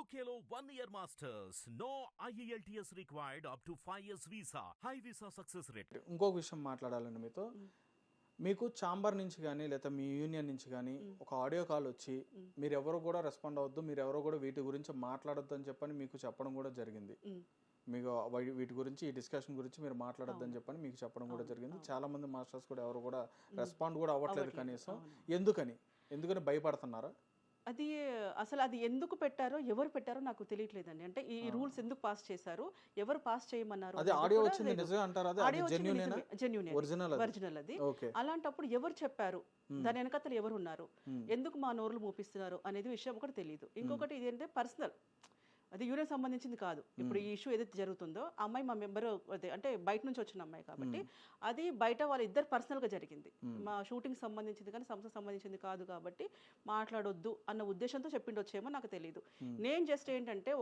UKLO 1 year masters. No IELTS required up to 5 years visa. High visa success rate. ఇంకొక విషయం మాట్లాడాలండి మీతో. మీకు chamber నుంచి కానీ లేదా మీ యూనియన్ నుంచి కానీ ఒక ఆడియో కాల్ వచ్చి మీరు ఎవరు కూడా రెస్పాండ్ అవ్వద్దు, మీరు ఎవరో కూడా వీటి గురించి మాట్లాడొద్దు అని చెప్పని మీకు చెప్పడం కూడా జరిగింది. మీకు వీటి గురించి ఈ డిస్కషన్ గురించి మీరు మాట్లాడొద్దని చెప్పని మీకు చెప్పడం కూడా జరిగింది. చాలా మంది మాస్టర్స్ కూడా ఎవరు కూడా రెస్పాండ్ కూడా అవ్వట్లేదు కనీసం. ఎందుకని భయపడుతున్నారా? అది అసలు అది ఎందుకు పెట్టారో ఎవరు పెట్టారో నాకు తెలియట్లేదండి. అంటే ఈ రూల్స్ ఎందుకు పాస్ చేశారు, ఎవరు పాస్ చేయమన్నారు, ఒరిజినల్ అది. అలాంటప్పుడు ఎవరు చెప్పారు, దాని వెనకతలు ఎవరు ఉన్నారు, ఎందుకు మా నోరులు మూపిస్తున్నారు అనేది విషయం ఒకటి తెలియదు. ఇంకొకటి ఇదేంటే పర్సనల్, అది యూనియన్ సంబంధించింది కాదు. ఇప్పుడు ఈ ఇష్యూ ఏదైతే జరుగుతుందో ఆ అమ్మాయి మా మెంబర్ అదే అంటే బయట నుంచి వచ్చిన అమ్మాయి కాబట్టి అది బయట వాళ్ళ ఇద్దరు పర్సనల్గా జరిగింది. మా షూటింగ్ సంబంధించింది కానీ సంస్థ సంబంధించింది కాదు కాబట్టి మాట్లాడొద్దు అన్న ఉద్దేశంతో చెప్పిండొచ్చేమో నాకు తెలియదు. నేను జస్ట్ ఏంటంటే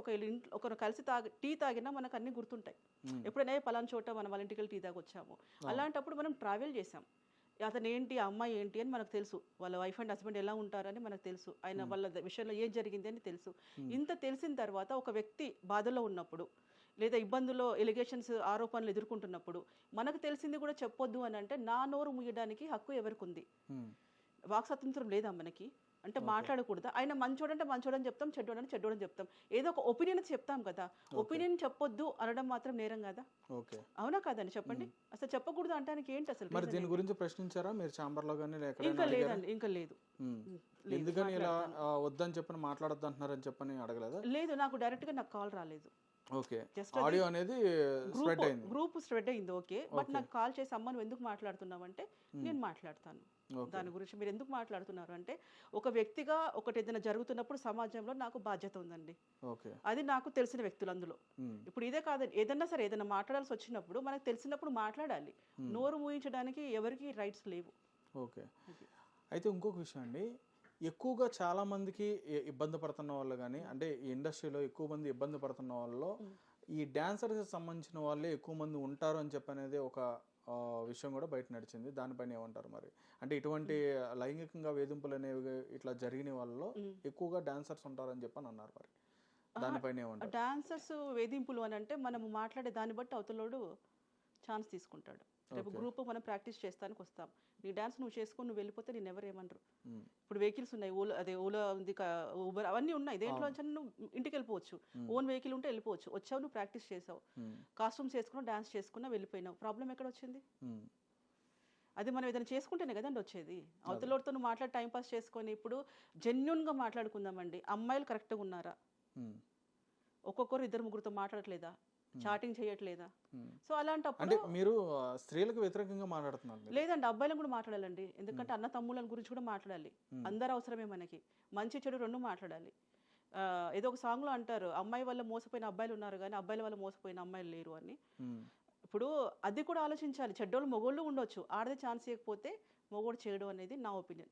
ఒకరు కలిసి టీ తాగినా మనకు అన్ని గుర్తుంటాయి. ఎప్పుడైనా పలానా చోట మనం వాళ్ళ ఇంటికి టీ తాగి వచ్చాము, అలాంటప్పుడు మనం ట్రావెల్ చేసాం, అతను ఏంటి ఆ అమ్మాయి ఏంటి అని మనకు తెలుసు, వాళ్ళ వైఫ్ అండ్ హస్బెండ్ ఎలా ఉంటారని మనకు తెలుసు, ఆయన వాళ్ళ విషయంలో ఏం జరిగింది అని తెలుసు. ఇంత తెలిసిన తర్వాత ఒక వ్యక్తి బాధలో ఉన్నప్పుడు లేదా ఇబ్బందుల్లో ఎలిగేషన్స్ ఆరోపణలు ఎదుర్కొంటున్నప్పుడు మనకు తెలిసింది కూడా చెప్పొద్దు అని అంటే నా నోరు ముయ్యడానికి హక్కు ఎవరికి ఉంది? వాక్ స్వాతంత్రం లేదా మనకి? అంటే మాట్లాడకూడదా? ఆయన మంచోడంటే మంచోడని చెప్తాం, చెడ్డోడని చెడ్డోడని చెప్తాం, ఏదో ఒక ఒపీనియన్ చెప్తాం కదా. ఒపీనియన్ చెప్పొద్దు అనడం మాత్రం నేరం కదా? అవునా కాదని చెప్పండి. అసలు చెప్పకూడదు అంటానికి ఏంటి అసలు? మరి దీని గురించి ప్రశ్నించారా మీరు ఛాంబర్ లో గానీ? ఇంకా లేదండి, ఇంకా లేదు. ఎందుకని ఇలా వద్దని చెప్పని మాట్లాడొద్దు అంటున్నారని చెప్పని అడగలేదా? లేదు, నాకు డైరెక్ట్ గా నాకు కాల్ రాలేదు. ఆడియో అనేది గ్రూప్ స్ప్రెడ్ అయింది, ఓకే. బట్ నాకు కాల్ చేసి అమ్మ నువ్వు ఎందుకు మాట్లాడుతున్నావు అంటే నేను మాట్లాడతాను దాని గురించి. మీరు ఎందుకు మాట్లాడుతున్నారు అంటే ఒక వ్యక్తిగా ఒకటి ఏదైనా జరుగుతున్నప్పుడు సమాజంలో నాకు బాధ్యత ఉందండి, అది నాకు తెలిసిన వ్యక్తులు అందులో. ఇప్పుడు ఇదే కాదు, ఏదన్నా సరే ఏదైనా మాట్లాడాల్సి వచ్చినప్పుడు మనకు తెలిసినప్పుడు మాట్లాడాలి. నోరు మూయించడానికి ఎవరికి రైట్స్ లేవు. ఓకే. అయితే ఇంకొక విషయం అండి, ఎక్కువగా చాలా మందికి ఇబ్బంది పడుతున్న వాళ్ళు కానీ అంటే ఈ ఇండస్ట్రీలో ఎక్కువ మంది ఇబ్బంది పడుతున్న వాళ్ళలో ఈ డాన్సర్స్ సంబంధించిన వాళ్ళే ఎక్కువ మంది ఉంటారు అని చెప్పనేది ఒక విషయం కూడా బయట నడిచింది. దానిపైన ఏమంటారు మరి? అంటే ఇటువంటి లైంగికంగా వేధింపులు అనేవి ఇట్లా జరిగిన వాళ్ళలో ఎక్కువగా డాన్సర్స్ ఉంటారని చెప్పని అన్నారు. మరి దానిపైన ఏమంటారు? డాన్సర్స్ వేధింపులు అని అంటే మనం మాట్లాడే దాన్ని బట్టి అవతలోడు ఛాన్స్ తీసుకుంటాడు. రేపు గ్రూప్ మనం ప్రాక్టీస్ చేస్తానికి వస్తాం, నీ డాన్స్ నువ్వు చేసుకుని నువ్వు వెళ్ళిపోతే నేను ఎవరు ఏమనరు. ఇప్పుడు వెహికల్స్ ఉన్నాయి, ఓలా ఉంది, ఊబర్ అవన్నీ ఉన్నాయి, దేంట్లో నువ్వు ఇంటికి వెళ్ళిపోవచ్చు. ఓన్ వెహికల్ ఉంటే వెళ్ళిపోవచ్చు. వచ్చావు, నువ్వు ప్రాక్టీస్ చేసావు, కాస్ట్యూమ్స్ వేసుకున్నావు, డాన్స్ చేసుకున్నా, వెళ్ళిపోయినావు, ప్రాబ్లం ఎక్కడ వచ్చింది? అది మనం ఏదైనా చేసుకుంటేనే కదండి వచ్చేది. అవతలతో నువ్వు మాట్లాడి టైంపాస్ చేసుకొని ఇప్పుడు జెన్యున్గా మాట్లాడుకుందామండి. అమ్మాయిలు కరెక్ట్గా ఉన్నారా? ఒక్కొక్కరు ఇద్దరు ముగ్గురితో మాట్లాడట్లేదా? చాటింగ్ చేయట్లేదా? సో అలాంటప్పుడు మీరు స్త్రీలకు వ్యతిరేకంగా మాట్లాడుతున్నారు? లేదండి, అబ్బాయిలను కూడా మాట్లాడాలండి. ఎందుకంటే అన్న తమ్ముళ్ళ గురించి కూడా మాట్లాడాలి. అందరు అవసరమే మనకి, మంచి చెడు రెండు మాట్లాడాలి. ఏదో ఒక సాంగ్ లో అంటారు, అమ్మాయి వల్ల మోసపోయిన అబ్బాయిలు ఉన్నారు కానీ అబ్బాయిల వల్ల మోసపోయిన అమ్మాయిలు లేరు అని. ఇప్పుడు అది కూడా ఆలోచించాలి. చెడ్డోళ్ళు మొగోళ్ళు ఉండొచ్చు, ఆడదే ఛాన్స్ ఇవ్వకపోతే మొగోడు చేయడం అనేది నా ఒపీనియన్.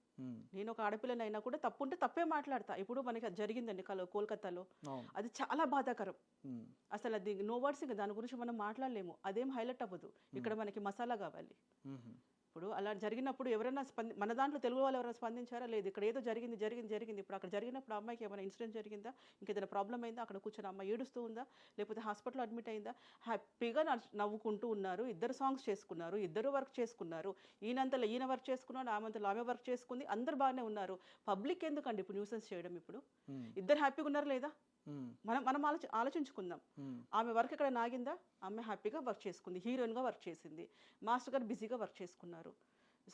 నేను ఒక ఆడపిల్లనైనా కూడా తప్పు ఉంటే తప్పే మాట్లాడతా. ఇప్పుడు మనకి అది జరిగిందండి కోల్కతాలో, అది చాలా బాధాకరం. అసలు అది నో వర్డ్స్, ఇంకా దాని గురించి మనం మాట్లాడలేము. అదేం హైలైట్ అవ్వదు. ఇక్కడ మనకి మసాలా కావాలి. ఇప్పుడు అలా జరిగినప్పుడు ఎవరైనా మన దాంట్లో తెలుగు వాళ్ళు ఎవరైనా స్పందించారా? లేదు. ఇక్కడ ఏదో జరిగింది. ఇప్పుడు అక్కడ జరిగినప్పుడు అమ్మాయికి ఏమైనా ఇన్సిడెంట్ జరిగిందా, ఇంకేదైనా ప్రాబ్లం అయిందా, అక్కడ కూర్చొని అమ్మాయి ఏడుస్తూ ఉందా, లేకపోతే హాస్పిటల్లో అడ్మిట్ అయిందా? హ్యాపీగా నవ్వుకుంటూ ఉన్నారు, ఇద్దరు సాంగ్స్ చేసుకున్నారు, ఇద్దరు వర్క్ చేసుకున్నారు. ఈయనంతలో ఈయన వర్క్ చేసుకున్నాడు, ఆమెంతలో ఆమె వర్క్ చేసుకుంది, అందరు బాగానే ఉన్నారు. పబ్లిక్ ఎందుకండి ఇప్పుడు న్యూసెన్స్ చేయడం? ఇప్పుడు ఇద్దరు హ్యాపీగా ఉన్నారు లేదా? మనం ఆలోచించుకుందాం. ఆమె వర్క్ ఎక్కడ నాగిందా? ఆమె హ్యాపీగా వర్క్ చేసుకుంది, హీరోయిన్గా వర్క్ చేసింది, మాస్టర్ గారు బిజీగా వర్క్ చేసుకున్నారు.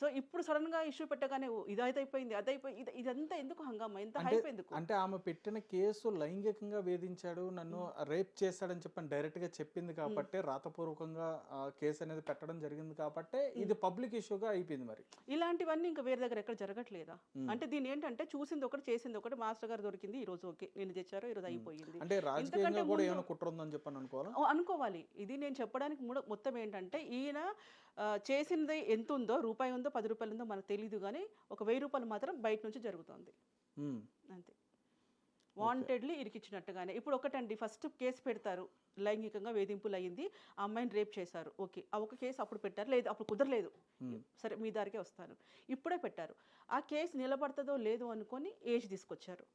సో ఇప్పుడు సడన్ గా ఇష్యూ పెట్టగానే ఇదైపోయింది, అదైపోయింది, ఇదంతా ఎందుకు హంగామా, ఎంత హైప్ ఎందుకు? అంటే ఆమె పెట్టిన కేసు లైంగికంగా వేధించాడు, నన్ను రేప్ చేశాడని చెప్పని డైరెక్ట్ గా చెప్పింది కాబట్టి, రాతపూర్వకంగా కేసు అనేది పెట్టడం జరిగింది కాబట్టి ఇది పబ్లిక్ ఇష్యూగా అయిపోయింది. మరి ఇలాంటివన్నీ ఇంకా వేరే దగ్గర ఎక్కడ జరగట్లేదా? అంటే దీని ఏంటంటే చూసింది ఒకటి, చేసింది ఒకటి, మాస్టర్ గారు దొరికింది ఈ రోజు, ఓకే నేను తెచ్చారు ఈ రోజు అయిపోయింది. అంటే రాజకీయంగా కూడా ఏమైనా కుట్ర ఉందని చెప్పని అనుకోవాలి. ఇది నేను చెప్పడానికి మొత్తం ఏంటంటే ఈయన చేసింది ఎంత ఉందో, రూపాయి ఉందో 10 రూపాయలు ఉందో మనకు తెలియదు కానీ ఒక 1000 రూపాయలు మాత్రం బయట నుంచి జరుగుతుంది అంతే, వాంటెడ్లీ ఇరికిచ్చినట్టుగానే. ఇప్పుడు ఒకటండి, ఫస్ట్ కేసు పెడతారు, లైంగికంగా వేధింపులు అయ్యింది, ఆ అమ్మాయిని రేప్ చేశారు, ఓకే, ఆ ఒక కేసు అప్పుడు పెట్టారు, లేదు అప్పుడు కుదరలేదు, సరే మీ దారికే వస్తాను, ఇప్పుడే పెట్టారు. ఆ కేసు నిలబడుతుందో లేదో అనుకొని ఏజ్ తీసుకొచ్చారు.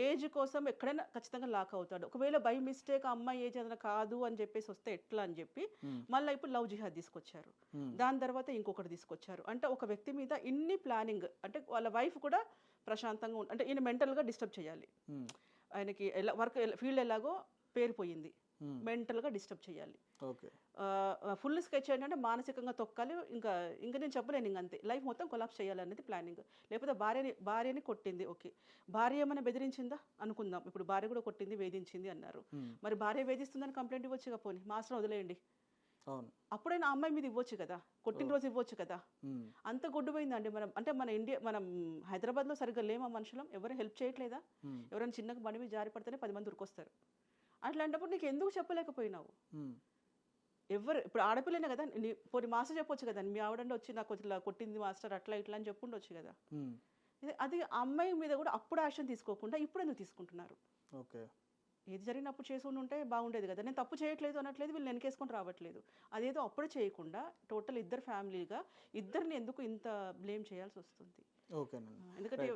ఏజ్ కోసం ఎక్కడైనా ఖచ్చితంగా లాక్ అవుతాడు. ఒకవేళ బై మిస్టేక్ అమ్మాయి ఏజ్ ఏదైనా కాదు అని చెప్పేసి వస్తే ఎట్లా అని చెప్పి మళ్ళీ ఇప్పుడు లవ్ జిహాద్ తీసుకొచ్చారు. దాని తర్వాత ఇంకొకటి తీసుకొచ్చారు. అంటే ఒక వ్యక్తి మీద ఇన్ని ప్లానింగ్, అంటే వాళ్ళ వైఫ్ కూడా ప్రశాంతంగా అంటే ఈయన మెంటల్గా డిస్టర్బ్ చేయాలి. ఆయనకి ఎలా వర్క్ ఫీల్డ్ ఎలాగో పేరుపోయింది, మెంటల్గా డిస్టర్బ్ చేయాలి. ఫుల్ స్కెచ్ ఏంటంటే మానసికంగా తొక్కాలి. ఇంకా నేను చెప్పలేను, ఇంక అంతే. లైఫ్ మొత్తం కొలాప్స్ చేయాలనేది ప్లానింగ్. లేకపోతే భార్యని కొట్టింది, ఓకే, భార్య ఏమైనా బెదిరించిందా అనుకుందాం. ఇప్పుడు భార్య కూడా కొట్టింది, వేధించింది అన్నారు. మరి భార్య వేధిస్తుందని కంప్లైంట్ ఇవ్వచ్చు, పోనీ మాస్టర్ వదిలేయండి, అప్పుడైనా ఆ అమ్మాయి మీద ఇవ్వచ్చు కదా, కొట్టిన రోజు ఇవ్వచ్చు కదా. అంత గొడ్డుపోయిందండి మనం. అంటే మనం హైదరాబాద్లో సరిగ్గా లేమా మనుషులం? ఎవరు హెల్ప్ చేయట్లేదా? ఎవరైనా చిన్నగా బండి మీద జారి పడితేనే 10 మంది ఉరికొస్తారు. అట్లాంటప్పుడు నీకు ఎందుకు చెప్పలేకపోయినావు? ఎవరు ఇప్పుడు ఆడపిల్లనే కదా, పోనీ మాస్టర్ చెప్పొచ్చు కదా, మీ ఆవిడండి వచ్చి నాకు ఇట్లా కొట్టింది మాస్టర్ అట్లా ఇట్లా అని చెప్పుండొచ్చు కదా. అది అమ్మాయి మీద కూడా అప్పుడు యాక్షన్ తీసుకోకుండా ఇప్పుడు ఎందుకు తీసుకుంటున్నారు? ఏది జరిగినప్పుడు చేసి ఉంటే బాగుండేది కదా. నేను తప్పు చేయట్లేదు అనట్లేదు, వీళ్ళు వెనకేసుకొని రావట్లేదు. అదేదో అప్పుడే చేయకుండా టోటల్ ఇద్దరు ఫ్యామిలీగా ఇద్దరిని ఎందుకు ఇంత బ్లేమ్ చేయాల్సి వస్తుంది? ఎందుకంటే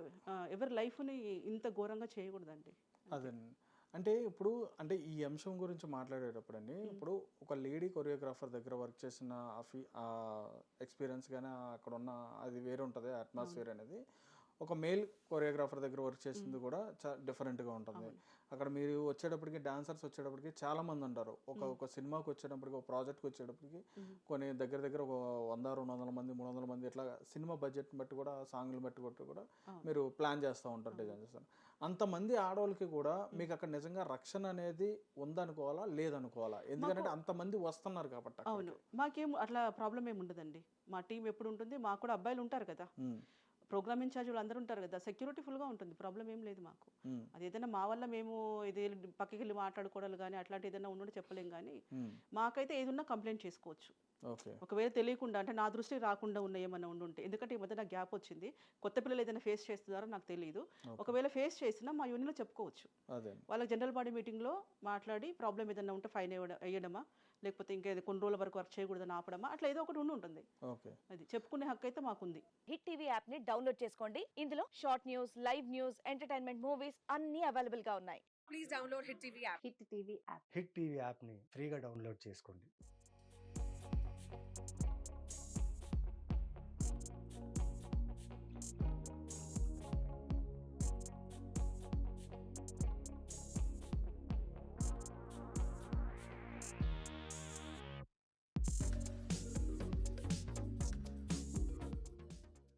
ఎవరి లైఫ్ని ఇంత ఘోరంగా చేయకూడదండి. అదేనండి. అంటే ఇప్పుడు అంటే ఈ అంశం గురించి మాట్లాడేటప్పుడు అండి, ఇప్పుడు ఒక లేడీ కొరియోగ్రాఫర్ దగ్గర వర్క్ చేసిన ఎక్స్పీరియన్స్ కానీ అక్కడ ఉన్న అది వేరే ఉంటుంది అట్మాస్ఫియర్ అనేది. ఒక మేల్ కొరియోగ్రాఫర్ దగ్గర వర్క్ చేసింది కూడా డిఫరెంట్గా ఉంటుంది. అక్కడ మీరు వచ్చేటప్పటికి డాన్సర్స్ వచ్చేటప్పటికి చాలా మంది ఉంటారు. ఒక సినిమాకి వచ్చేటప్పటికి, ఒక ప్రాజెక్ట్కి వచ్చేటప్పటికి కొన్ని దగ్గర ఒక 100-200 మంది 300 మంది ఇట్లా సినిమా బడ్జెట్ని బట్టి కూడా, సాంగ్లు బట్టి కూడా మీరు ప్లాన్ చేస్తూ ఉంటారు, డిజైన్ చేస్తారు. అంతమంది ఆడవాళ్ళకి కూడా మీకు అక్కడ నిజంగా రక్షణ అనేది ఉందనుకోవాలా లేదనుకోవాలా? ఎందుకంటే అంతమంది వస్తున్నారు కాబట్టి. అవును, మాకేం అట్లా ప్రాబ్లం ఏమి ఉండదండి. మా టీం ఎప్పుడు ఉంటుంది, మాకు కూడా అబ్బాయిలు ఉంటారు కదా, ప్రోగ్రామ్ ఇన్ఛార్జ్ వాళ్ళు అందరూ ఉంటారు కదా, సెక్యూరిటీ ఫుల్గా ఉంటుంది, ప్రాబ్లం ఏం లేదు మాకు. అది ఏదైనా మా వల్ల మేము ఇది పక్కకి వెళ్ళి మాట్లాడుకోవడాలు కానీ అట్లాంటి ఏదైనా ఉండి చెప్పలేం, కానీ మాకైతే ఏదన్నా కంప్లైంట్ చేసుకోవచ్చు. ఒకవేళ తెలియకుండా, అంటే నా దృష్టికి రాకుండా ఉన్న ఏమైనా ఉండుంటే, ఎందుకంటే ఈ మధ్య నాకు గ్యాప్ వచ్చింది, కొత్త పిల్లలు ఏదైనా ఫేస్ చేస్తున్నారో నాకు తెలియదు. ఒకవేళ ఫేస్ చేసినా మా యూనియన్లో చెప్పుకోవచ్చు. వాళ్ళకి జనరల్ బాడీ మీటింగ్లో మాట్లాడి ప్రాబ్లం ఏదైనా ఉంటే ఫైన్ వేయడమా, లేకపోతే ఇంకా కొన్ని రోజుల వరకు వర్క్ చేయకూడదని ఆపడమా, అట్లా ఏదో ఒకటి ఉంటుంది. అది చెప్పుకునే హక్కు అయితే మాకుంది. హిట్ టీవీ యాప్ ని డౌన్లోడ్ చేసుకోండి. ఇందులో short news, live news, entertainment movies అన్ని అవైలబుల్ గా ఉన్నాయి. Please download hit TV app. Hit TV app hit TV యాప్ని ఫ్రీగా డౌన్లోడ్ చేసుకోండి.